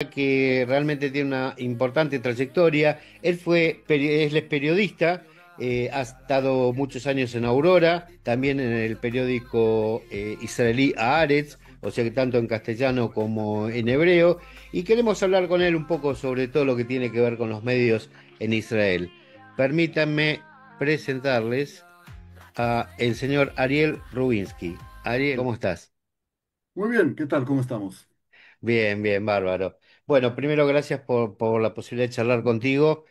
que realmente tiene una importante trayectoria. Él es periodista, ha estado muchos años en Aurora, también en el periódico israelí Haaretz, o sea que tanto en castellano como en hebreo, y queremos hablar con él un poco sobre todo lo que tiene que ver con los medios en Israel. Permítanme presentarles a el señor Ariel Rubinsky. Ariel, ¿cómo estás? Muy bien, ¿qué tal? ¿Cómo estamos? Bien, bien, bárbaro. Bueno, primero gracias por la posibilidad de charlar contigo.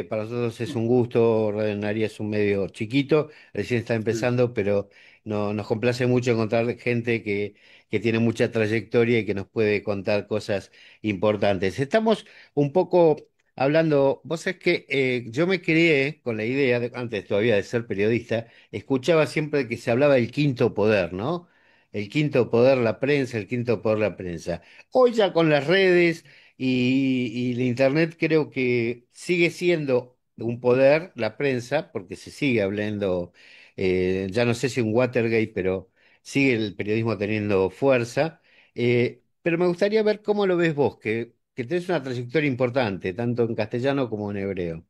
Para nosotros es un gusto, Radio Naría es un medio chiquito, recién está Sí. empezando, pero nos complace mucho encontrar gente que tiene mucha trayectoria y que nos puede contar cosas importantes. Estamos un poco hablando, vos sabés que yo me crié con la idea, antes todavía de ser periodista, escuchaba siempre que se hablaba del quinto poder, ¿no? El quinto poder, la prensa, el quinto poder, la prensa. Hoy ya con las redes y el internet creo que sigue siendo un poder la prensa, porque se sigue hablando, ya no sé si un Watergate, pero sigue el periodismo teniendo fuerza. Pero me gustaría ver cómo lo ves vos, que tenés una trayectoria importante, tanto en castellano como en hebreo.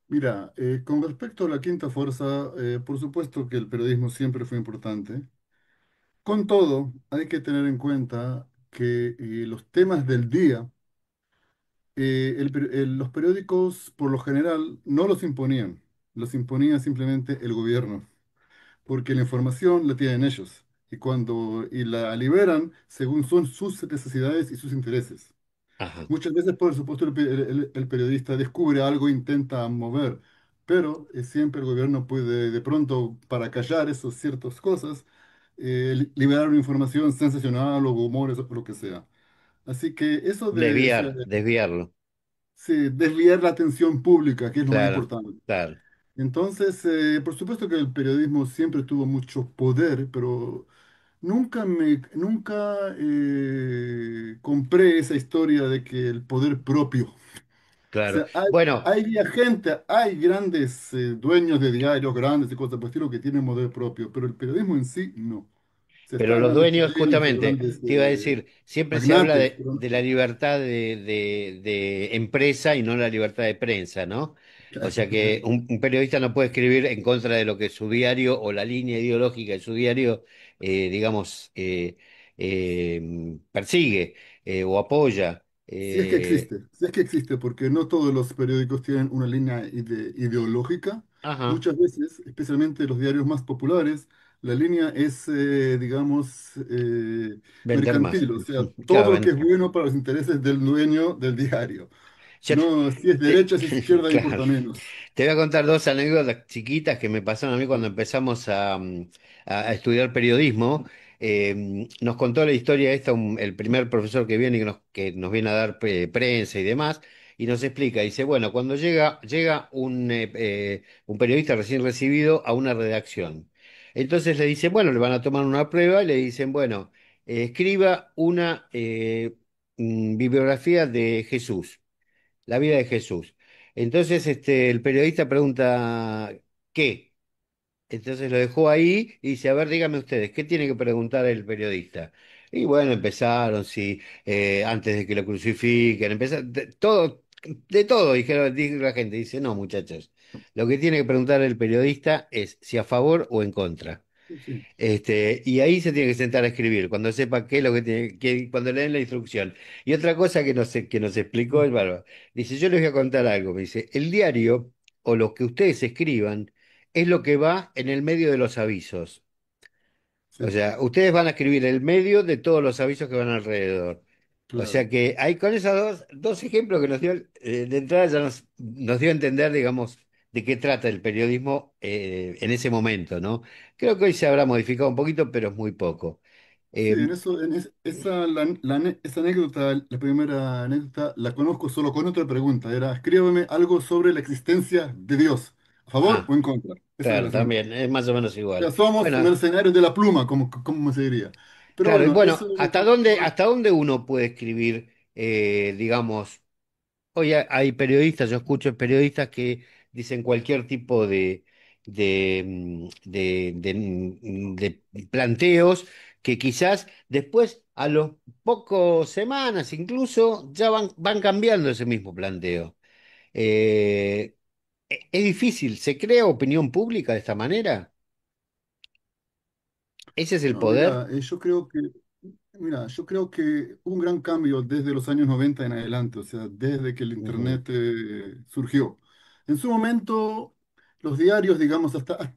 Mira, con respecto a la quinta fuerza, por supuesto que el periodismo siempre fue importante. Con todo, hay que tener en cuenta que los temas del día, los periódicos por lo general no los imponía simplemente el gobierno, porque la información la tienen ellos y la liberan según son sus necesidades y sus intereses. Ajá. Muchas veces, por supuesto, el periodista descubre algo, intenta mover, pero siempre el gobierno puede, de pronto, para callar esas ciertas cosas, liberar una información sensacional o humores o lo que sea. Así que eso de Desviarlo. sí, desviar la atención pública, que es lo más Claro, importante. claro, Entonces, por supuesto que el periodismo siempre tuvo mucho poder, pero nunca compré esa historia de que el poder propio. O claro. sea, Bueno. hay grandes dueños de diarios grandes y cosas por el estilo que tienen poder propio, pero el periodismo en sí no. Se Pero están los grandes dueños, cadenas o justamente, grandes te iba a decir, siempre se habla magnates, pero de la libertad de empresa y no la libertad de prensa, ¿no? O sea que un periodista no puede escribir en contra de lo que su diario o la línea ideológica de su diario, digamos, persigue o apoya. si es que existe, porque no todos los periódicos tienen una línea ideológica. Ajá, Muchas veces, especialmente los diarios más populares, la línea es, digamos, vender más. mercantil, o sea, Claro, todo lo que es bueno para los intereses del dueño del diario. yo te- No, si es derecha, si es izquierda, claro. importa menos. Te voy a contar dos anécdotas chiquitas que me pasaron a mí cuando empezamos a estudiar periodismo. Nos contó la historia esta, el primer profesor que viene y que nos viene a dar prensa y demás, y nos explica, dice, bueno, cuando llega un periodista recién recibido a una redacción. Entonces le dicen, bueno, le van a tomar una prueba y le dicen, bueno, escriba una bibliografía de Jesús, la vida de Jesús. Entonces, el periodista pregunta, ¿qué? Entonces lo dejó ahí y dice, a ver, díganme ustedes, ¿qué tiene que preguntar el periodista? Y bueno, empezaron, sí, antes de que lo crucifiquen, empezaron, de todo, dijo la gente. Dice, no, muchachos, lo que tiene que preguntar el periodista es si a favor o en contra. Sí, Y ahí se tiene que sentar a escribir, cuando sepa qué es lo que tiene, cuando le den la instrucción. Y otra cosa que nos explicó el bárbaro, dice, yo les voy a contar algo, me dice, el diario o lo que ustedes escriban es lo que va en el medio de los avisos. O sí, sea, ustedes van a escribir el medio de todos los avisos que van alrededor. O claro. sea que hay con esos dos ejemplos que nos dio, de entrada ya nos dio a entender, digamos, de qué trata el periodismo en ese momento, ¿no? Creo que hoy se habrá modificado un poquito, pero es muy poco. Sí, Eh, esa anécdota, la primera anécdota, la conozco solo con otra pregunta. Era, escríbeme algo sobre la existencia de Dios, ¿a favor ah, o en contra? Esa era claro, la simple. también, es más o menos O sea, igual. somos Bueno, mercenarios de la pluma, como se diría. Pero claro, y bueno, eso... bueno, hasta dónde uno puede escribir, digamos? Hoy hay periodistas, yo escucho periodistas que dicen cualquier tipo de planteos que quizás después, a los pocos semanas incluso, ya van cambiando ese mismo planteo. Eh, es difícil, ¿se crea opinión pública de esta manera? ¿Ese es el No, poder? mira, yo creo que hubo un gran cambio desde los años 90 en adelante, o sea, desde que el Ujú, Internet surgió. En su momento, los diarios, digamos,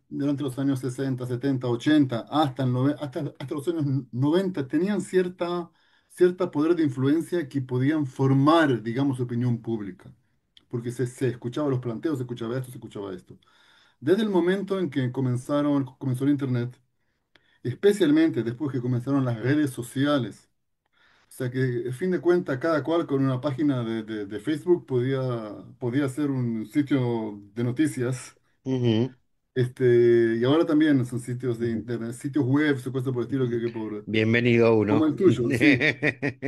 durante los años 60, 70, 80, hasta los años 90, tenían cierta poder de influencia que podían formar, digamos, opinión pública, porque se escuchaba los planteos, se escuchaba esto, se escuchaba esto. Desde el momento en que comenzó el Internet, especialmente después que comenzaron las redes sociales. O sea que, a fin de cuentas, cada cual con una página de Facebook podía hacer un sitio de noticias. ujú, Y ahora también son sitios de ujú. internet, sitios web, cosas por el estilo, Bienvenido a como uno. el tuyo, sí.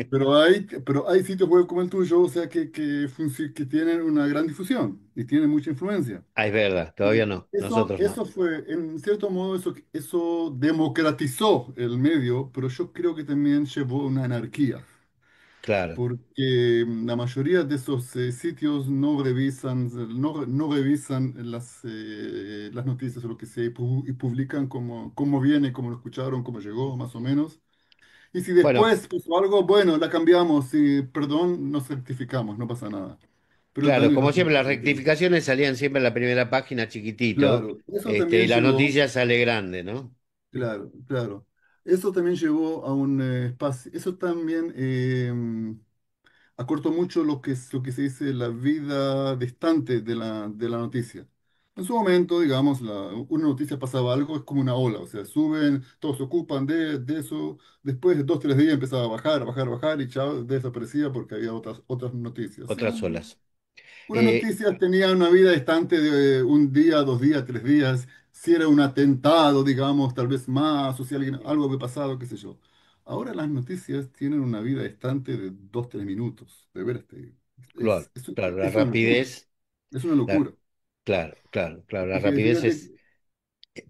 Pero hay sitios web como el tuyo, o sea, que tienen una gran difusión y tienen mucha influencia. Ah, es verdad, todavía Y no, eso, nosotros no. eso fue, en cierto modo, eso democratizó el medio, pero yo creo que también llevó a una anarquía, Claro, porque la mayoría de esos sitios no revisan las noticias o lo que sea y publican cómo viene, cómo lo escucharon, cómo llegó, más o menos. Y si bueno, después puso algo, bueno, la cambiamos y perdón, nos rectificamos, no pasa nada. Pero el claro, daño ya como fue siempre, las hecho. rectificaciones salían siempre en la primera página chiquitito, Claro, eso también y la llevó. noticia sale grande, ¿no? Claro, claro. Eso también llevó a un espacio, eso también acortó mucho lo que se dice la vida distante de la noticia. En su momento, digamos, una noticia pasaba algo, es como una ola, o sea, suben, todos se ocupan de eso, después de 2, 3 días empezaba a bajar, bajar, bajar y chao, desaparecía porque había otras noticias. ¿Sí? Otras olas. Unas Eh, noticias tenían una vida distante de un día, 2 días, 3 días. Si era un atentado, digamos, tal vez más, o si algo había pasado, qué sé yo. Ahora las noticias tienen una vida distante de 2, 3 minutos. De veras, te digo. claro, Es, es, claro, la es una locura. rapidez, Es una la- locura. claro, claro, claro, la Porque rapidez fíjate, es.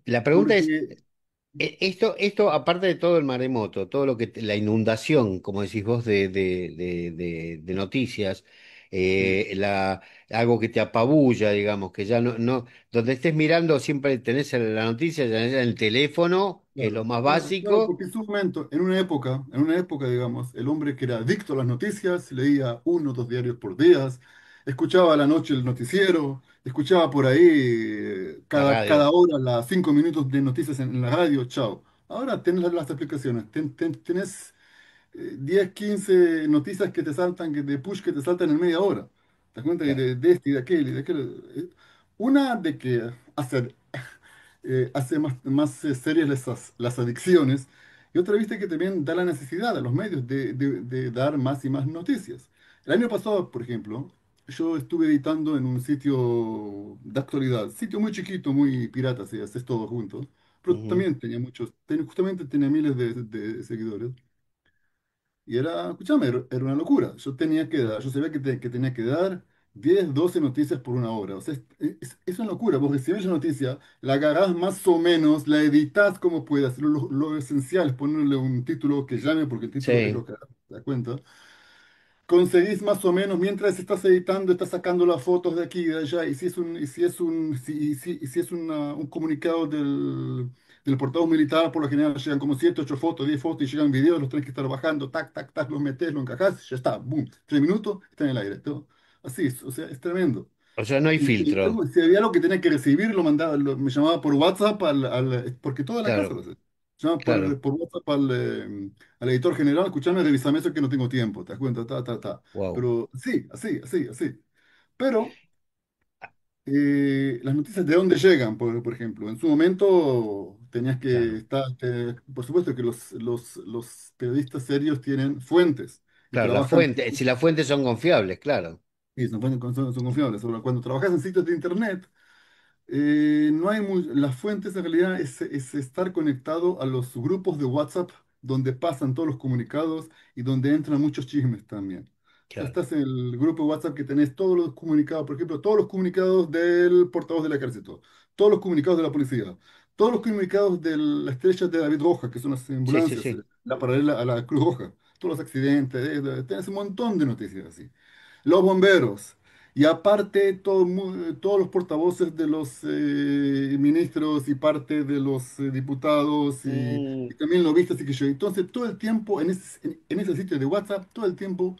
La pregunta es, porque esto, aparte de todo el maremoto, todo lo que, la inundación, como decís vos, de noticias, sí, algo que te apabulla, digamos, que ya donde estés mirando siempre tenés la noticia, ya en el teléfono, que es lo claro, más claro, claro, básico, porque en su momento, en una época, digamos, el hombre que era adicto a las noticias, leía 1 o 2 diarios por día, escuchaba a la noche el noticiero, escuchaba por ahí la cada radio, hora las 5 minutos de noticias en la radio, chao. Ahora tenés las aplicaciones, tenés 10, 15 noticias que te saltan, de push que te saltan en media hora. ¿Te das cuenta? Y claro, de este y de aquel y de aquel. Una de que hace más serias las adicciones. Y otra, viste, que también da la necesidad a los medios de dar más y más noticias. El año pasado, por ejemplo, yo estuve editando en un sitio de actualidad, sitio muy chiquito, muy pirata, si haces todo junto, pero ujú, también tenía justamente tenía miles de seguidores. Y escúchame, era una locura. Yo sabía que tenía que dar 10 12 noticias por una hora. O sea, es una locura. Vos recibís la noticia, la agarrás más o menos, la editas como puedas. Lo esencial es ponerle un título que llame, porque el título es lo sí, que da cuenta. Conseguís más o menos, mientras estás editando, estás sacando las fotos de aquí y de allá, y si es un comunicado del portavoz militar, por lo general llegan como 7, 8 fotos, 10 fotos y llegan videos, los tenés que estar bajando, tac, tac, tac, los metés, lo encajás, ya está, boom, 3 minutos, está en el aire. Así es, o sea, es tremendo. o sea, no hay filtro, Si había algo que tenía que recibir, me llamaba por WhatsApp, porque toda la casa claro, lo hace. Llamaba por, claro, por WhatsApp al editor general, escuchame, revisame eso que no tengo tiempo, te das cuenta, ta, ta, ta. wow, Pero sí, así, así, así. Pero las noticias de dónde llegan, por ejemplo. En su momento tenías que claro, estar, por supuesto que los periodistas serios tienen fuentes y claro, trabajan. si las fuentes son confiables, claro, Y son confiables. Ahora, cuando trabajas en sitios de internet, no hay las fuentes en realidad es estar conectado a los grupos de WhatsApp donde pasan todos los comunicados y donde entran muchos chismes también. O sea, claro, estás en el grupo de WhatsApp que tenés todos los comunicados, por ejemplo, todos los comunicados del portavoz del ejército, todos los comunicados de la policía, todos los comunicados de la estrella de David Roja, que son las Sí, sí, ambulancias, sí. la paralela a la Cruz Roja, todos los accidentes, tienes un montón de noticias así. Los bomberos, y aparte todos los portavoces de los ministros y parte de los diputados Mm, y también lobistas y que yo. Entonces, todo el tiempo en ese sitio de WhatsApp, todo el tiempo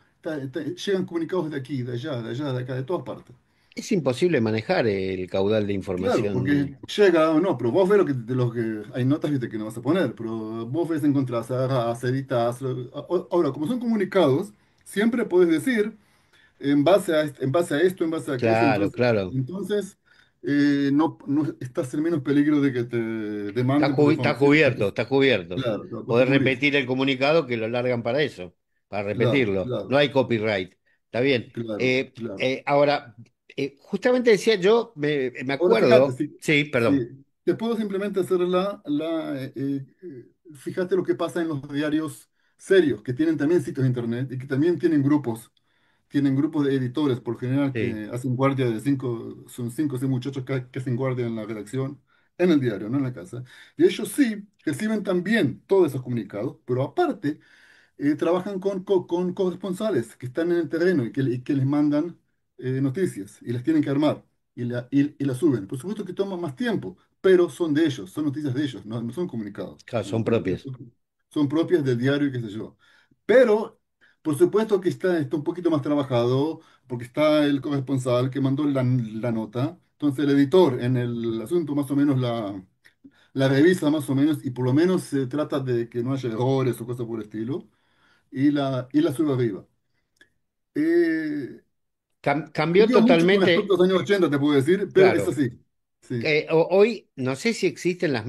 llegan comunicados de aquí, de allá, de acá, de todas partes. es imposible manejar el caudal de Claro, porque información. llega, no, pero vos ves de los que hay notas, viste, que no vas a poner, pero vos ves, encontrás, agarrás, editas. Ahora, como son comunicados, siempre puedes decir, en base a esto, en base a aquello, Claro, claro. entonces no estás en menos peligro de que te demanden por Está difamación. cubierto, está cubierto. Claro, claro, vos te Podés cubrís. repetir el comunicado que lo largan para eso, para Claro, repetirlo. No claro, hay copyright. Está bien. claro, claro. Ahora, justamente decía yo, me Ahora fíjate, acuerdo. Sí, perdón. te puedo simplemente hacer fíjate lo que pasa en los diarios serios, que tienen también sitios de internet y que también tienen grupos de editores, por general, Sí. que hacen guardia de son cinco o seis muchachos que hacen guardia en la redacción, en el diario, no en la casa. Y ellos sí reciben también todos esos comunicados, pero aparte trabajan con corresponsales que están en el terreno y que les mandan noticias y las tienen que armar y las suben. Por supuesto que toma más tiempo, pero son de ellos, son noticias de ellos, no son comunicados. Claro, Las son noticias propias. son propias del diario y qué sé yo. Pero, por supuesto que está un poquito más trabajado, porque está el corresponsal que mandó la nota. Entonces el editor en el asunto más o menos la revisa más o menos y por lo menos se trata de que no haya errores o cosas por el estilo y la sube arriba. Eh, Cambió Cambió mucho con respecto totalmente, a los años 80 te puedo decir, pero es claro. así. Sí, Hoy no sé si existen las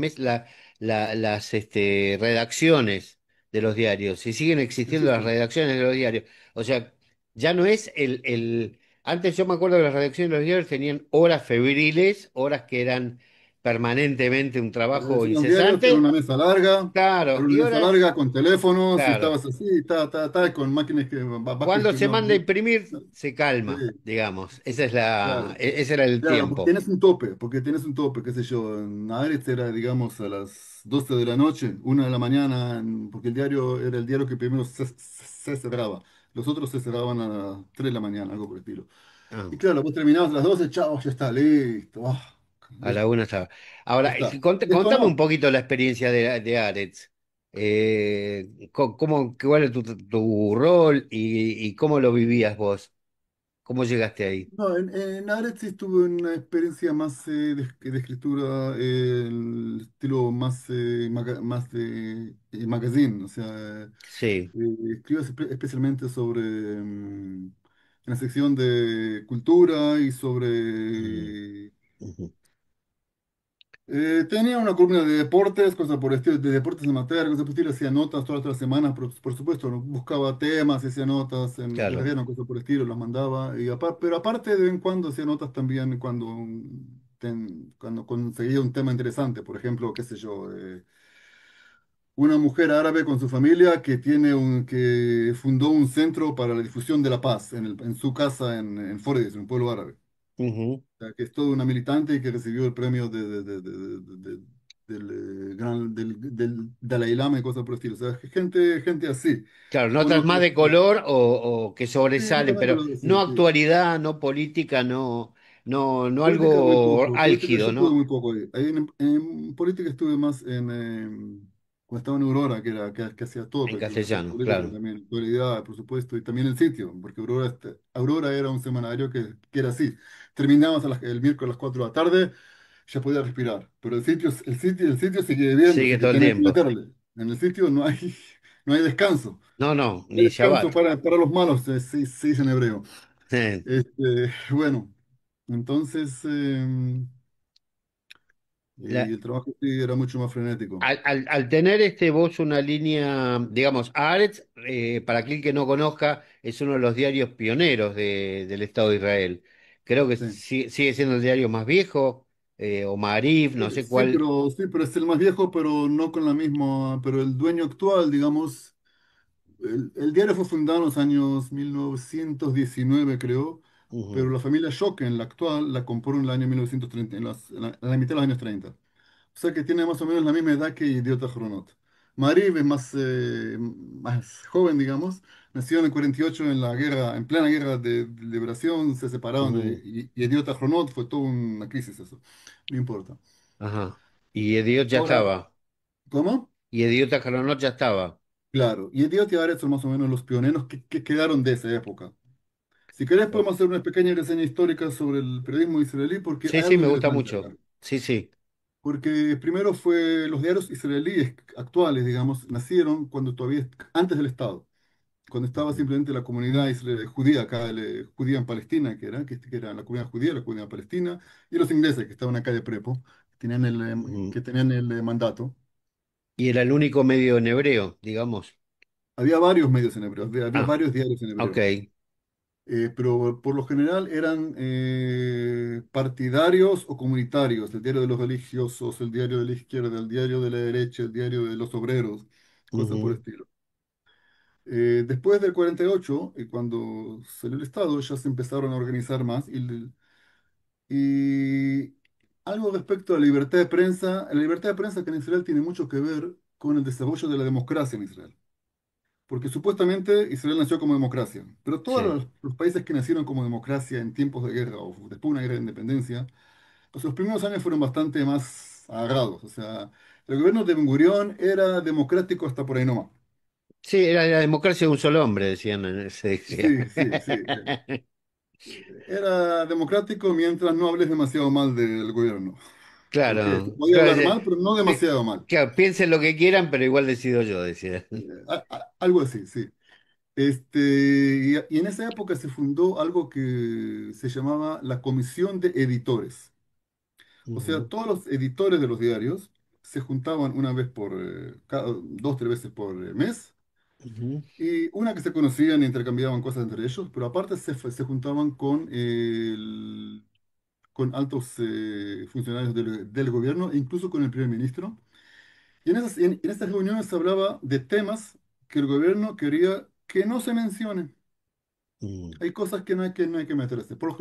redacciones de los diarios, si siguen existiendo las existen. redacciones de los diarios. O sea, ya no es Antes yo me acuerdo que las redacciones de los diarios tenían horas febriles, horas que eran permanentemente un La trabajo redacción de los diarios incesante. era Claro, una y mesa horas, larga con teléfonos y claro. estabas así, con máquinas que vas Cuando se manda a escribiendo. imprimir, se Sí, calma, digamos. claro. Ese era el Claro, porque tiempo. tienes un tope, qué sé yo, en Ares era, digamos, a las 12 de la noche, 1 de la mañana, porque el diario era el diario que primero se cerraba. Los otros se cerraban a las 3 de la mañana, algo por el estilo. Ah. Y claro, vos terminabas a las 12, chao, ya está, listo, A la una estaba. ya Ahora, está. Esto contame un no. poquito la experiencia de Aretz. ¿Cuál es tu rol y cómo lo vivías vos? ¿Cómo llegaste ahí? No, en Ares sí tuve una experiencia más de escritura, el estilo más de magazine, o sea. Sí. Escribo especialmente sobre en la sección de cultura y Mm, sobre. ujú. Tenía una columna de deportes, cosas por el estilo, de deportes amateur, cosas por el estilo, hacía notas todas las semanas, por supuesto, ¿no? Buscaba temas, hacía notas en el Claro. terreno, cosas por el estilo, las mandaba, pero aparte de vez en cuando hacía notas también cuando conseguía un tema interesante, por ejemplo, qué sé yo. Una mujer árabe con su familia que fundó un centro para la difusión de la paz en su casa en Fordes, en un pueblo árabe. Ujú. O sea, que es toda una militante y que recibió el premio del Dalai Lama y cosas por el estilo. O sea, gente así. Claro, Con notas más otros. de color o que Sí, no sobresalen, también pero color, no sí, sí. actualidad, no política, no Política muy algo poco, política yo álgido, estuve ¿no? muy poco ahí. Ahí en política estuve más cuando estaba en Aurora, que hacía todo En prácticamente, hacía castellano, política claro. también, actualidad, por supuesto, y también el sitio, porque Aurora era un semanario que era así. Terminabas el miércoles a las 4 de la tarde, ya podía respirar, pero el sitio sigue viviendo, Sigue así que todo el tenés que tiempo. meterle. En el sitio no hay descanso. No, no, No hay ni descanso Shabbat. para los malos, se dice en hebreo. Bueno, entonces, y el trabajo sí era mucho más frenético. Al tener vos una línea, digamos, Haaretz, para aquel que no conozca, es uno de los diarios pioneros del Estado de Israel. Creo que Sí. sigue siendo el diario más viejo, o Maariv, no sé Sí, cuál. pero es el más viejo, pero no con la misma, pero el dueño actual, digamos, el diario fue fundado en los años 1919, creo, pero Ujú, la familia Schocken, la actual, la compró en el año 1930, en la mitad de los años 30. O sea que tiene más o menos la misma edad que Idiota Joronot. Marib es más joven, digamos. Nació en el 48 en la guerra, en plena guerra de liberación, se separaron Ujú. y Idiota Joronot fue toda una crisis eso. No importa. Ajá. Y Ediot ya Ahora, estaba. ¿cómo? Y Ediota Cronot ya estaba. Claro, y Idiota y Aret son más o menos los pioneros que quedaron de esa época. Si querés Oh. podemos hacer una pequeña reseña histórica sobre el periodismo israelí porque Sí, hay sí, algo me gusta interesante mucho. acá. Sí, sí. Porque primero fue los diarios israelíes actuales, digamos, nacieron cuando todavía, antes del Estado, cuando estaba Ujú. simplemente la comunidad judía acá, judía en Palestina, que era la comunidad judía, la comunidad palestina, y los ingleses que estaban acá de prepo, Ujú. que tenían el mandato. Y era el único medio en hebreo, digamos. Había varios medios en hebreo, había Ah, varios diarios en ok. hebreo. Pero por lo general eran partidarios o comunitarios, el diario de los religiosos, el diario de la izquierda, el diario de la derecha, el diario de los obreros, cosas por el Ujú. estilo. Después del 48, cuando salió el Estado, ya se empezaron a organizar más y algo respecto a la libertad de prensa, la libertad de prensa que en Israel tiene mucho que ver con el desarrollo de la democracia en Israel. Porque supuestamente Israel nació como democracia, pero todos Sí. los países que nacieron como democracia en tiempos de guerra o después de una guerra de independencia, pues los primeros años fueron bastante más agarrados. O sea, el gobierno de Ben Gurión era democrático hasta por ahí nomás. Sí, era la democracia de un solo hombre, decían, se decía. Sí, sí, sí. Era democrático mientras no hables demasiado mal del gobierno. Porque se Claro, podía claro, hablar mal, pero no demasiado mal. claro, piensen lo que quieran, pero igual decido yo, decía. Algo así, sí. Y en esa época se fundó algo que se llamaba la Comisión de Editores. O sea, Ujú, todos los editores de los diarios se juntaban una vez dos, tres veces por mes, ujú, y una que se conocían e intercambiaban cosas entre ellos, pero aparte se juntaban con altos funcionarios del gobierno e incluso con el primer ministro. Y en esas reuniones se hablaba de temas que el gobierno quería que no se mencionen. ujú. Hay cosas que no hay que meterse. Por lo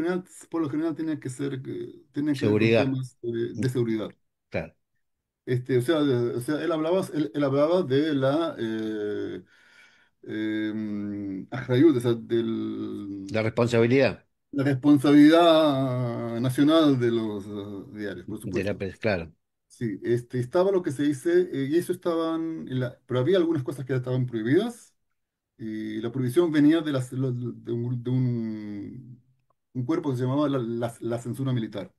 general tenía que ver con Seguridad, temas de seguridad. claro. Él hablaba de Ajrayut, o sea, La responsabilidad la responsabilidad nacional de los diarios, por de la supuesto. claro. Sí, estaba lo que se dice, y eso pero había algunas cosas que estaban prohibidas, y la prohibición venía de un cuerpo que se llamaba la censura militar.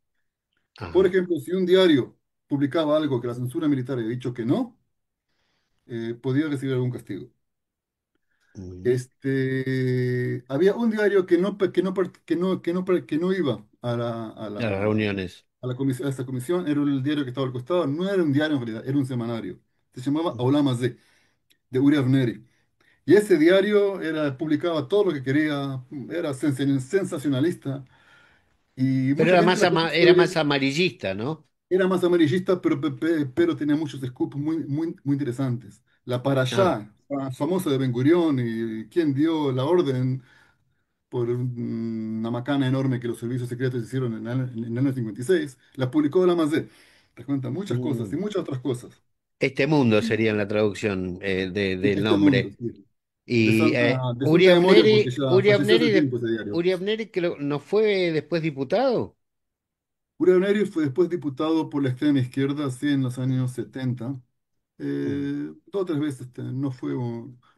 Por Ajá. ejemplo, si un diario publicaba algo que la censura militar había dicho que no, podía recibir algún castigo. Ujú. Había un diario que no iba A las reuniones. a esta comisión, era el diario que estaba al costado, no era un diario en realidad, era un semanario. Se llamaba Aulam Hazé, de Uri Avneri. Y ese diario publicaba todo lo que quería, era sensacionalista, y Pero mucha gente la era más criticó. amarillista, ¿no? Era más amarillista, pero tenía muchos scoops muy interesantes. La Ah. Parashá, famosa de Ben Gurión, y quien dio la orden por una macana enorme que los servicios secretos hicieron en el año 56, la publicó de la Mazé. Te cuenta muchas cosas y Mm. muchas otras cosas. Este mundo sería en la traducción del Este mundo, nombre. sí. Y De santa memoria porque ya Uri falleció hace Avneri, tiempo ese diario. Uri Avneri creo, ¿no fue después diputado? Uriah Neri fue después diputado por la extrema izquierda, así en los años 70. Mm. Dos o tres veces,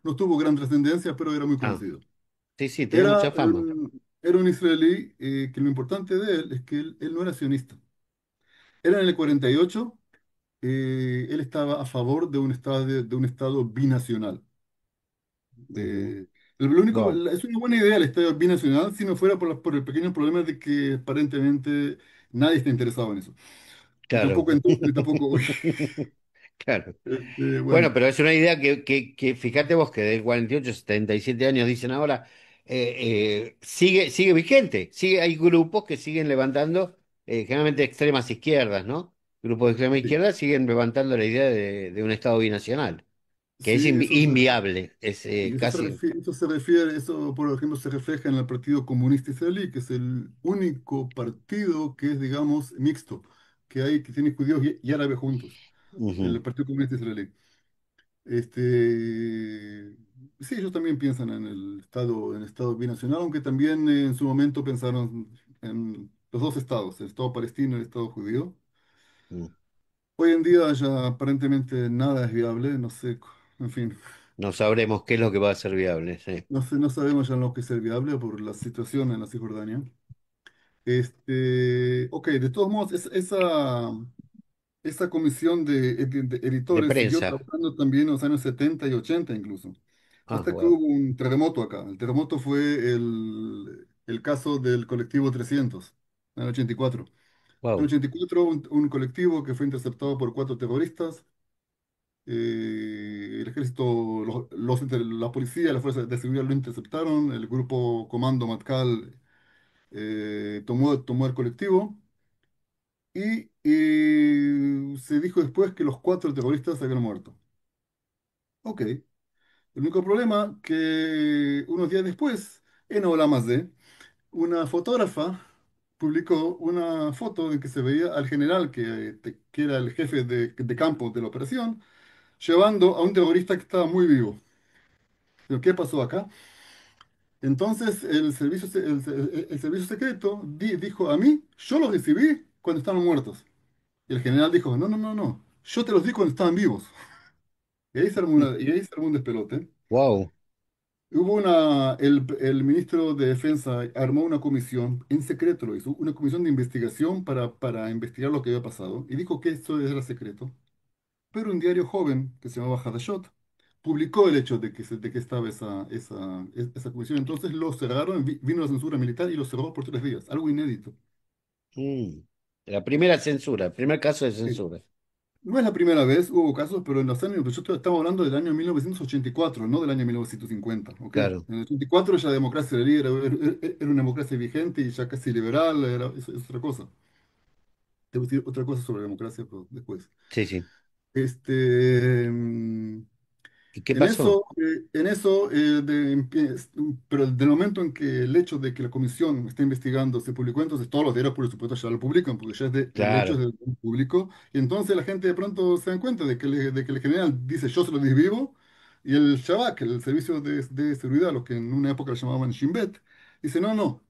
no tuvo gran trascendencia, pero era muy Ah, conocido. sí, sí, tenía Era mucha fama. era un israelí que lo importante de él es que él no era sionista. Era en el 48, él estaba a favor de un estado binacional. Ujú. Wow, Es una buena idea el estado binacional si no fuera por el pequeño problema de que aparentemente nadie está interesado en eso. Ni claro. tampoco entonces, ni tampoco hoy. Claro. Bueno, Bueno, pero es una idea que fíjate vos que del 48, 77 años dicen ahora, sigue vigente. Hay grupos que siguen levantando, generalmente extremas izquierdas, ¿no? Grupos de extrema sí, izquierda siguen levantando la idea de un Estado binacional, que es sí, inviable, es y casi... eso por ejemplo se refleja en el Partido Comunista Israelí, que es el único partido que es, digamos, mixto. que hay, que tiene judíos y árabes juntos, Ujú. el Partido Comunista Israelí. Este, sí, ellos también piensan en el Estado binacional, aunque también en su momento pensaron en los dos estados, el Estado palestino y el Estado judío. Mm. Hoy en día ya aparentemente nada es viable, no sé, en fin, No sabremos qué es lo que va a ser viable, sí. no sé, no sabemos ya lo que es el viable por la situación en la Cisjordania. Ok, de todos modos, esa comisión de De editores siguió prensa. trabajando también en los años 70 y 80 incluso, Ah, hasta que wow. hubo un terremoto acá. El terremoto fue el caso del colectivo 300 en el 84. En el Wow. 84, un colectivo que fue interceptado por cuatro terroristas. El ejército, la policía, las fuerzas de seguridad lo interceptaron. El grupo Comando Matkal tomó el colectivo. Y se dijo después que los cuatro terroristas habían muerto. Ok. El único problema que unos días después, en Olamazé, una fotógrafa publicó una foto en que se veía al general que era el jefe de campo de la operación, llevando a un terrorista que estaba muy vivo. Pero, ¿qué pasó acá? Entonces el servicio secreto dijo a mí, yo los recibí cuando estaban muertos. Y el general dijo, no, no, no, no, yo te los di cuando estaban vivos. Y ahí se armó un despelote. Wow. El ministro de Defensa armó una comisión, en secreto lo hizo, una comisión de investigación para investigar lo que había pasado, y dijo que esto era secreto. Pero un diario joven, que se llamaba Hadashot, publicó el hecho de que estaba esa comisión. Entonces lo cerraron, vino la censura militar y lo cerró por 3 días, algo inédito. Mm. La primera censura, el primer caso de censura. No es la primera vez, hubo casos, pero en los años, estamos hablando del año 1984, no del año 1950, ¿ok? En Claro. el 84 ya la democracia era una democracia vigente y ya casi liberal, es otra cosa. Te voy a decir otra cosa sobre la democracia pero después. Sí, sí. Este, mm, ¿Y qué pasó? pero del momento en que el hecho de que la comisión está investigando se publicó, entonces todos los diarios, por supuesto, ya lo publican, porque ya el hecho es Claro. del público, y entonces la gente de pronto se dan cuenta de que el general dice yo se lo di vivo, y el Shabak, el servicio de seguridad, lo que en una época le llamaban Shin Bet, dice no, no,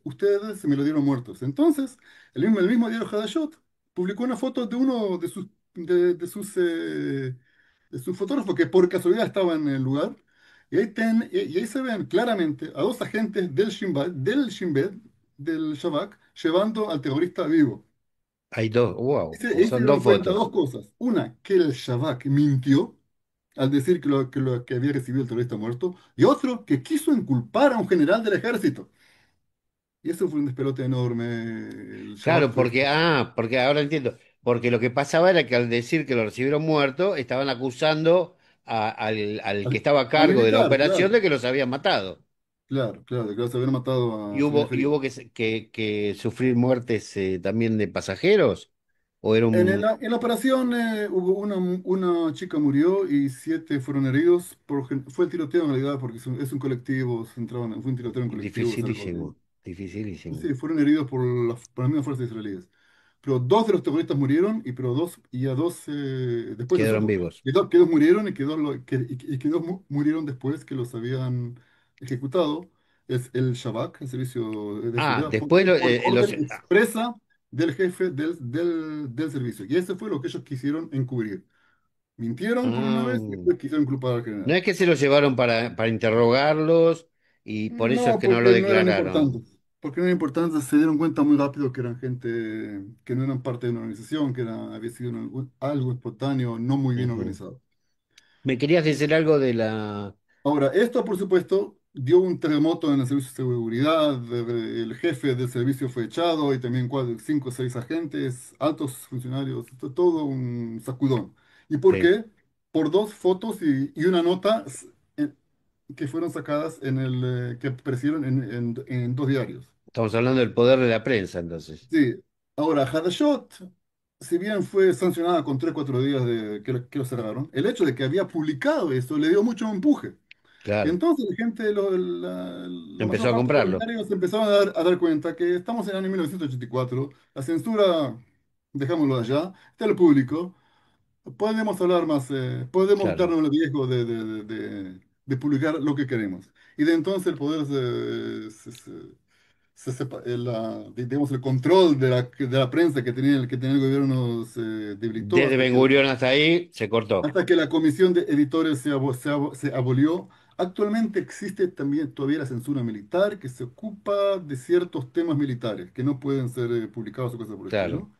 ustedes se me lo dieron muertos. Entonces, el mismo diario Hadashot publicó una foto de uno de sus fotógrafos que por casualidad estaban en el lugar, y ahí se ven claramente a dos agentes Shin Bet, del Shabak, llevando al terrorista vivo. Hay dos. Wow. Ahí se Son dieron dos cuenta fotos. dos cosas. Una, que el Shabak mintió al decir que había recibido el terrorista muerto, y otro, que quiso inculpar a un general del ejército. Y eso fue un despelote enorme. El Shabak Claro, fue... porque ahora entiendo. Porque lo que pasaba era que al decir que lo recibieron muerto, estaban acusando al que al, estaba a al cargo de la militar, operación claro. de que los habían matado. Claro, claro, de que se habían matado ¿Y a, se habían y ferido. hubo que sufrir muertes también de pasajeros? ¿O era un En la operación hubo una chica murió y 7 fueron heridos. Fue el tiroteo en realidad porque es un colectivo, fue un tiroteo en colectivo, es algo dificilísimo? horrible. Dificilísimo. Sí, fueron heridos por las mismas fuerzas israelíes. Pero dos de los terroristas murieron y a dos, después se Quedaron supo, vivos. que dos murieron y que dos murieron después que los habían ejecutado. Es el Shabak, el servicio de Ah, seguridad, después por los... orden expresa del jefe del servicio. Y ese fue lo que ellos quisieron encubrir. Mintieron por una Ah, vez y después quisieron culpar al no general. es que se los llevaron para interrogarlos y por eso es No, que no lo porque no eran declararon. importantes. Porque no eran importantes, se dieron cuenta muy rápido que eran gente que no eran parte de una organización, había sido algo espontáneo, no muy bien Ujú. organizado. ¿Me querías decir algo de la... Ahora, esto, por supuesto, dio un terremoto en el servicio de seguridad. El jefe del servicio fue echado y también 5 o 6 agentes, altos funcionarios, todo un sacudón. ¿Y por Sí, qué? Por dos fotos y una nota eh, que fueron sacadas que aparecieron en dos diarios. estamos hablando del poder de la prensa, entonces. Sí, ahora Hadashot, si bien fue sancionada con 3 o 4 días de que lo cerraron, el hecho de que había publicado eso le dio mucho empuje. Y Claro, entonces la gente, la empezó mayor a parte de los comprarlo. diarios empezaron a dar cuenta que estamos en el año 1984, la censura Dejámoslo allá. Está el público. Podemos hablar más, podemos claro. darnos el riesgo de publicar lo que queremos. Y de entonces el poder digamos, el control de la prensa que tenía el gobierno se debilitó Desde Ben Gurión hasta ahí se cortó. hasta que la comisión de editores se abolió. Actualmente existe también todavía la censura militar que se ocupa de ciertos temas militares que no pueden ser publicados o cosas por el Claro. estilo,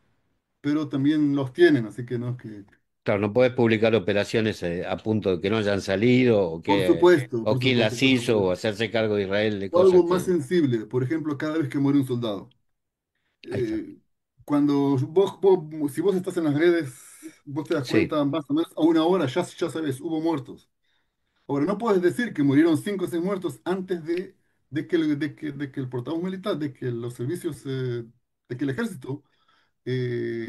pero también los tienen, así que no es que... Claro, no podés publicar operaciones a punto de que no hayan salido o Por que supuesto, o por quién supuesto, las por hizo o supuesto. hacerse cargo de Israel de O cosas algo más que. sensible, por ejemplo, cada vez que muere un soldado. Ahí está. Eh, Cuando si vos estás en las redes, vos te das Sí, cuenta más o menos a una hora, ya sabes, hubo muertos. Ahora, no puedes decir que murieron 5 o 6 muertos antes de que el portavoz militar, de que los servicios, de que el ejército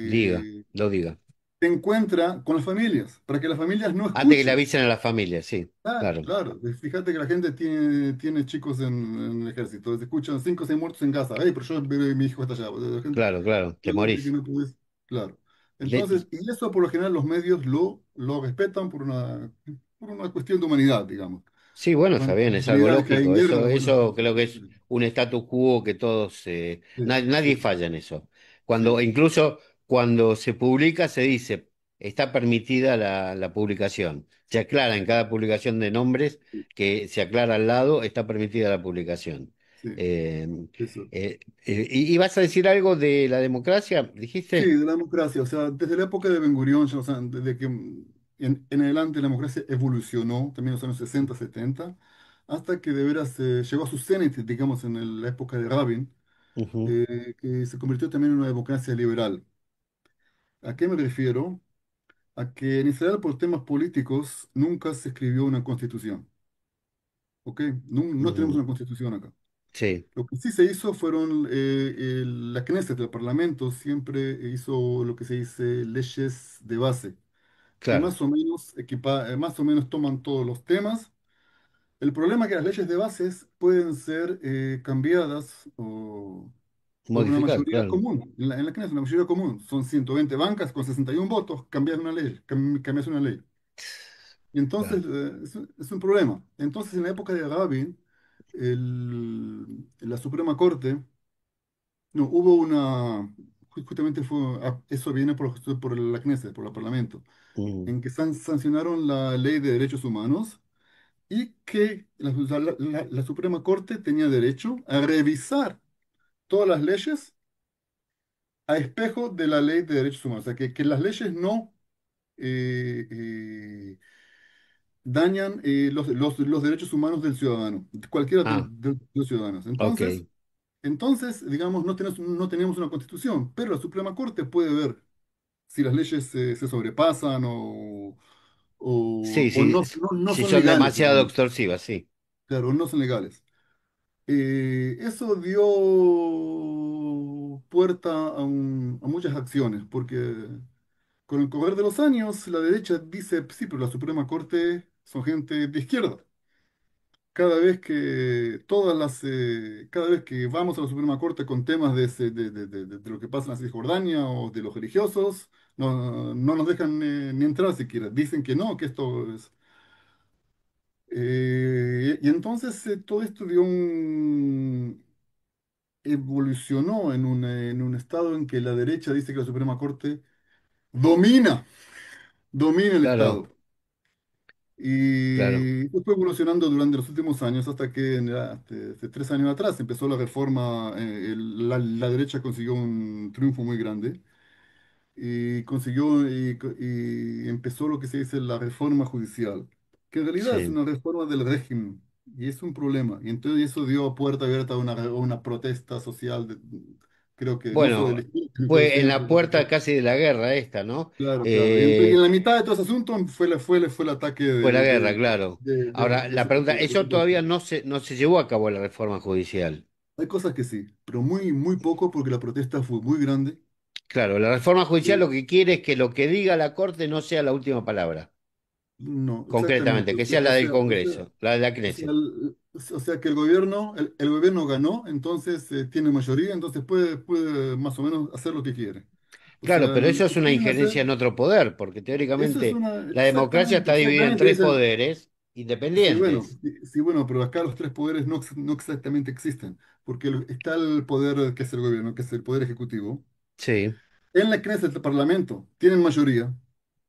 diga, eh, lo diga. se encuentra con las familias, para que las familias no Antes que le escuchen. avisen a la familia, sí, Claro, claro, claro. Fíjate que la gente tiene chicos en el ejército. Se escuchan 5 o 6 muertos en casa. Hey, pero mi hijo está allá. La gente, claro, claro, te obviamente que morís. no puedes. Claro. Le- Entonces, y eso por lo general los medios lo respetan por una cuestión de humanidad, digamos. Sí, bueno, Cuando está bien, en es algo realidad que hay lógico. guerra, bueno, Eso creo que es un status quo que todos, sí, nadie sí, falla en eso. sí, Incluso cuando se publica, se dice, está permitida la publicación. Se aclara en cada publicación de nombres sí, que se aclara al lado, está permitida la publicación. sí, Eh, eso. y vas a decir algo de la democracia? Sí, ¿Dijiste? de la democracia, o sea, desde la época de Ben Gurión, o sea, desde que en adelante la democracia evolucionó, también en los años 60, 70, hasta que de veras llegó a su cenit, digamos, en la época de Rabin, Ujú, que se convirtió también en una democracia liberal. ¿A qué me refiero? A que en Israel por temas políticos nunca se escribió una constitución, ¿ok? No, no tenemos ujú. una constitución acá. Sí, Lo que sí se hizo fueron, la Knesset, el Parlamento, siempre hizo lo que se dice leyes de base que claro, más o menos toman todos los temas. El problema es que las leyes de bases pueden ser cambiadas por una modificar, mayoría claro, común. En la Knesset, una mayoría común. Son 120 bancas con 61 votos, cambias una ley. Y entonces claro. es un problema. Entonces, en la época de Rabin, la Suprema Corte, no, hubo justamente eso viene por la Knesset, por el Parlamento, Mm, en que sancionaron la ley de derechos humanos y que la Suprema Corte tenía derecho a revisar todas las leyes a espejo de la ley de derechos humanos. O sea, que las leyes no eh, dañan los derechos humanos del ciudadano, cualquiera ah, de los ciudadanos. ok. Entonces, digamos, no teníamos una constitución, pero la Suprema Corte puede ver si las leyes se sobrepasan Sí, o sí, no si son son legales, demasiado digamos. extorsivas, sí. Claro, no son legales. Eso dio puerta a muchas acciones, porque con el correr de los años, la derecha dice, sí, pero la Suprema Corte son gente de izquierda. Cada vez que vamos a la Suprema Corte con temas de lo que pasa en la Cisjordania o de los religiosos, no nos dejan ni entrar siquiera. Dicen que no, que esto es... y entonces todo esto evolucionó en un estado en que la derecha dice que la Suprema Corte domina, domina el Claro, Estado. claro. Y esto fue evolucionando durante los últimos años hasta que hace 3 años atrás empezó la reforma, la derecha consiguió un triunfo muy grande y empezó lo que se dice la reforma judicial, que en realidad es Sí. una reforma del régimen y es un problema. Y entonces eso dio puerta abierta a una protesta social, creo que no solo de Bueno, la izquierda, sino que del fue en centro. la puerta casi de la guerra esta, ¿no? Claro, claro. Y en Eh, la mitad de todo ese asunto fue el ataque fue la guerra, claro. Ahora, de la ese pregunta, tipo de eso presupuesto. todavía no se llevó a cabo la reforma judicial. Hay cosas que sí, pero muy, muy poco porque la protesta fue muy grande. Claro, la reforma judicial lo Eh, que quiere es que lo que diga la Corte no sea la última palabra, no, concretamente, exactamente. que sea la del Congreso, la de la O sea, Knesset. que el gobierno ganó, entonces tiene mayoría, entonces puede más o menos hacer lo que quiere. O Claro, sea, pero lo eso es que una quieren hacer, injerencia en otro poder, porque eso es teóricamente una, la democracia exactamente, está dividida en exactamente, tres dicen, poderes sí, bueno, independientes. sí, sí, bueno, pero acá los tres poderes no exactamente existen, porque está el poder que es el gobierno, que es el poder ejecutivo. Sí, En la Knesset, el Parlamento, tienen mayoría,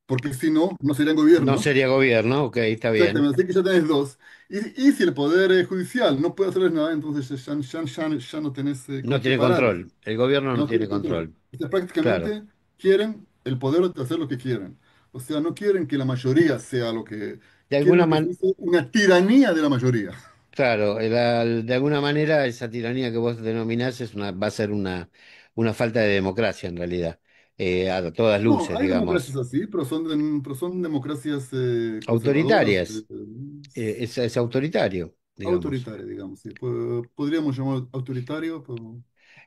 porque si no, no serían no gobierno. sería gobierno, ok, está bien. Exactamente, así que ya tenés dos. Y si el poder judicial no puede hacerles nada, entonces ya no tenés No con qué tiene pararles. control, el gobierno no No tiene tienen control. control, O sea, claro. prácticamente quieren el poder de hacer lo que quieren. O sea, no quieren que la mayoría sea lo que... De alguna Quieren que man- fuese una tiranía de la mayoría. claro, de alguna manera esa tiranía que vos denominás va a ser una falta de democracia en realidad, a todas No, luces, hay democracias digamos. así, pero son democracias conservadoras, Autoritarias, es autoritario, digamos. autoritarias, digamos. Sí. Podríamos llamar autoritario, pero,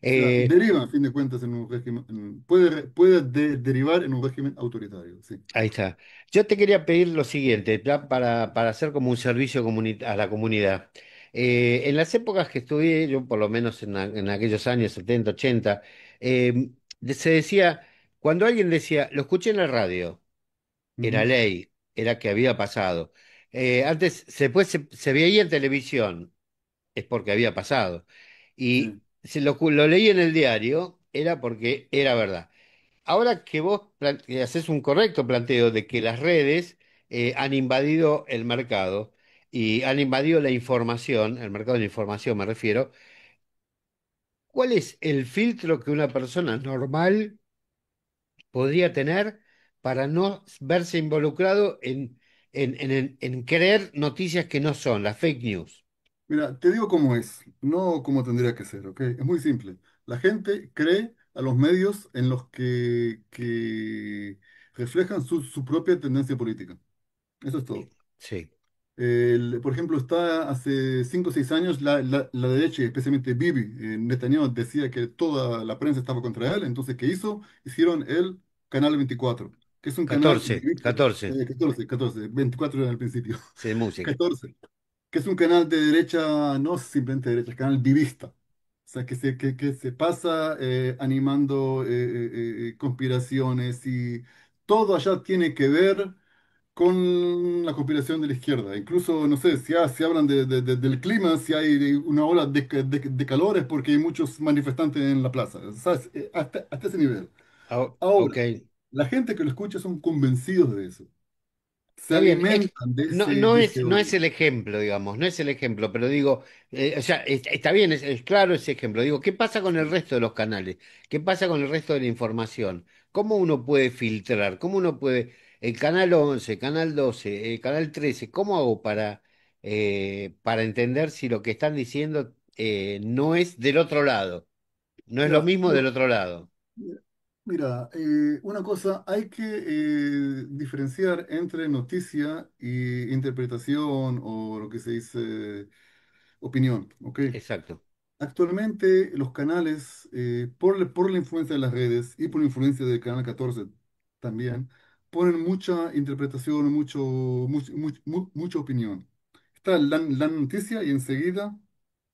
o sea, Eh, deriva, a fin de cuentas, en un régimen, puede derivar en un régimen autoritario, sí. Ahí está. Yo te quería pedir lo siguiente, ya para hacer como un servicio a la comunidad. En las épocas que estudié, yo por lo menos en aquellos años 70 80, se decía, cuando alguien decía, lo escuché en la radio, era Ujú, ley, era que había pasado. Antes, después se veía en televisión, es porque había pasado. Y sí. si lo leí en el diario, era porque era verdad. Ahora que vos haces un correcto planteo de que las redes han invadido el mercado y han invadido la información, el mercado de la información me refiero, ¿cuál es el filtro que una persona normal podría tener para no verse involucrado en creer noticias que no son, las fake news? Mira, te digo cómo es, no cómo tendría que ser, ¿ok? Es muy simple. La gente cree a los medios en los que reflejan su propia tendencia política. Eso es todo. Sí, Por ejemplo, está hace 5 o 6 años la derecha, y especialmente Bibi, Netanyahu decía que toda la prensa estaba contra él, entonces, ¿qué hizo? Hicieron el Canal 24, que es un canal 14, bibista, 14, 14, 24 era al principio, sí, de música. 14, que es un canal de derecha, no simplemente de derecha, es canal vivista. O sea, que se pasa animando conspiraciones y todo allá tiene que ver con la conspiración de la izquierda. Incluso, no sé, si hablan del clima, si hay una ola de calor es porque hay muchos manifestantes en la plaza. ¿Sabes? Hasta ese nivel. Ah, Ahora, ok. la gente que lo escucha son convencidos de eso. Se Está bien, alimentan no, de ese no es odio. el ejemplo, digamos, no es el ejemplo, pero digo, o sea, está bien, es claro ese ejemplo. Digo, ¿qué pasa con el Sí. resto de los canales? ¿Qué pasa con el resto de la información? ¿Cómo uno puede filtrar? ¿Cómo uno puede, el canal 11, canal 12, el canal 13, ¿cómo hago para entender si lo que están diciendo no es del otro lado? No es lo Mira, mismo del otro lado. mira, una cosa, hay que diferenciar entre noticia y interpretación o lo que se dice opinión, ¿ok? Exacto. Actualmente los canales, por la influencia de las redes y por la influencia del Canal 14 también, ponen mucha interpretación, mucha opinión. Está la noticia y enseguida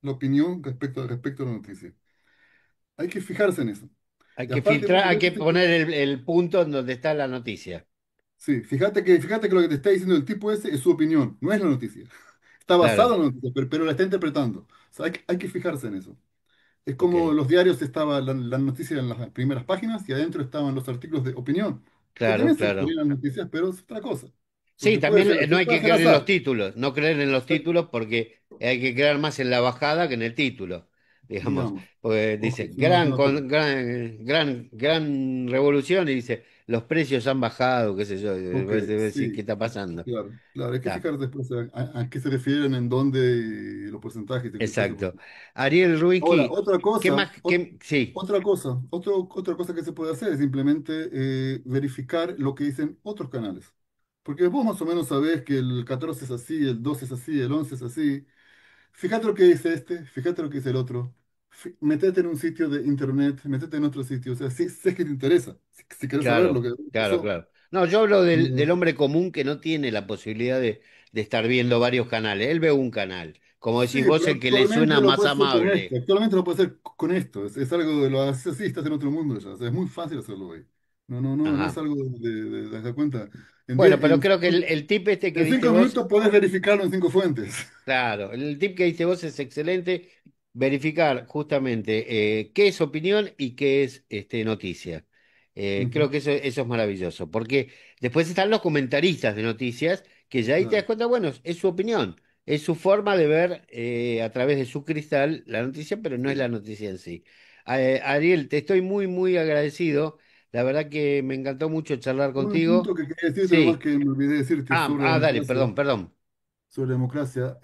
la opinión respecto a la noticia. Hay que fijarse en eso. Hay Y que aparte filtrar, muchas hay que veces, poner el punto en donde está la noticia. sí, fíjate que lo que te está diciendo el tipo ese es su opinión, no es la noticia. Está basado Claro, en la noticia, pero la está interpretando. O sea, hay que fijarse en eso. Es ok, como los diarios estaba la noticia en las primeras páginas y adentro estaban los artículos de opinión, que claro, también se claro. ponían las noticias, pero es otra cosa. Sí, también no hay Puede que ser creer en los azar. títulos, no creer en los Exact- títulos porque hay que creer más en la bajada que en el título, digamos. Digamos, Porque ok, dice, es una otra cosa. gran revolución y dice, los precios han bajado, qué sé yo, y Ok, vos debes decir, ¿qué sí, está pasando? claro, hay que Está, fijar después a qué se refieren, en dónde y los porcentajes y todo ese exacto. proceso. Ariel Ahora, Ruinki, ¿qué más? Sí, otra cosa que se puede hacer es simplemente verificar lo que dicen otros canales. Porque vos más o menos sabés que el 14 es así, el 12 es así, el 11 es así. Fíjate lo que dice este, fíjate lo que dice el otro. Metete en un sitio de internet, metete en otro sitio. O sea, si es que te interesa, si querés saber lo claro, que claro, pasó. claro. No, yo hablo del No. hombre común que no tiene la posibilidad de estar viendo varios canales. Él ve un canal. Como decís Sí, vos, pero el que le suena más amable. actualmente lo puede hacer con esto. Es algo de lo haces así, estás en otro mundo ya. O sea, es muy fácil hacerlo hoy. No es Ajá. algo de dar cuenta. En, Bueno, die- pero en, creo que el tip este que en diste cinco vos. minutos podés verificarlo en 5 fuentes. Claro, el tip que diste vos es excelente. Verificar justamente qué es opinión y qué es noticia. Creo Ujú, que eso es maravilloso, porque después están los comentaristas de noticias, que ya ahí te das claro. cuenta, bueno, es su opinión, es su forma de ver a través de su cristal la noticia, pero no es la Sí. noticia en sí. Ariel, te estoy muy, muy agradecido. La verdad que me encantó mucho charlar Un contigo. punto que quería decirte nomás Sí. que me olvidé decirte sobre la Dale, democracia. perdón, perdón. Sobre democracia.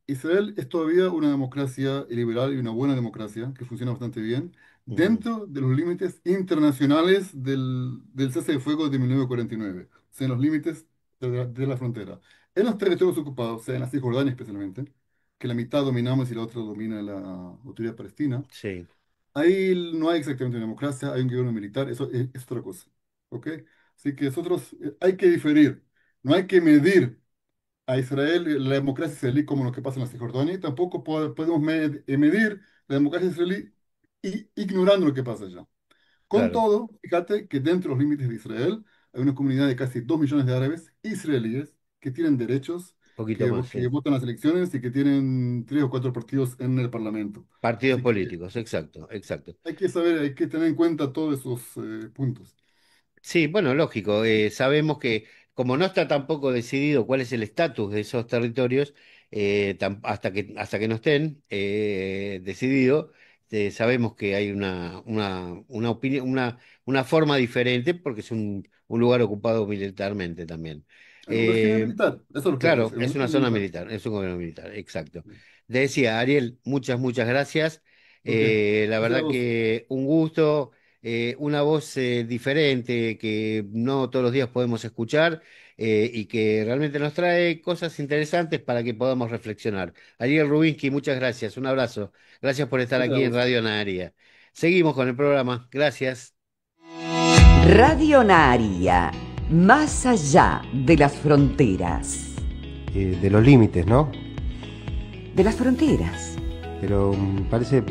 Israel es todavía una democracia liberal y una buena democracia que funciona bastante bien Ujú. dentro de los límites internacionales del cese de fuego de 1949, o sea, en los límites de la frontera. En los territorios ocupados, o sea, en la Cisjordania especialmente, que la mitad dominamos y la otra domina la autoridad palestina, Sí, ahí no hay exactamente una democracia, hay un gobierno militar, eso es otra cosa. ¿Ok? Así que nosotros hay que diferir, no hay que medir a Israel, la democracia israelí como lo que pasa en la Cisjordania, y tampoco podemos medir la democracia israelí ignorando lo que pasa allá. Con claro. todo, fíjate que dentro de los límites de Israel hay una comunidad de casi 2 millones de árabes israelíes que tienen derechos, Poquito más, que sí. votan las elecciones y que tienen 3 o 4 partidos en el Parlamento. Partidos Así que políticos, exacto, exacto. hay que saber, hay que tener en cuenta todos esos puntos. Sí, bueno, lógico. Sabemos que como no está tampoco decidido cuál es el estatus de esos territorios, hasta que no estén decididos, sabemos que hay una opinión, una forma diferente porque es un lugar ocupado militarmente también. Es un régimen Eh, militar, eso es lo que es claro, un es una régimen zona militar. militar, es un gobierno militar, exacto. Le decía, Ariel, muchas, muchas gracias. Ok, La gracias a verdad vos. que un gusto, una voz diferente que no todos los días podemos escuchar y que realmente nos trae cosas interesantes para que podamos reflexionar. Ariel Rubinsky, muchas gracias, un abrazo. Gracias por estar Gracias a aquí en vos. Radio Naria. Seguimos con el programa. Gracias. Radio Naria, más allá de las fronteras. De los límites, ¿no? De las fronteras. Pero parece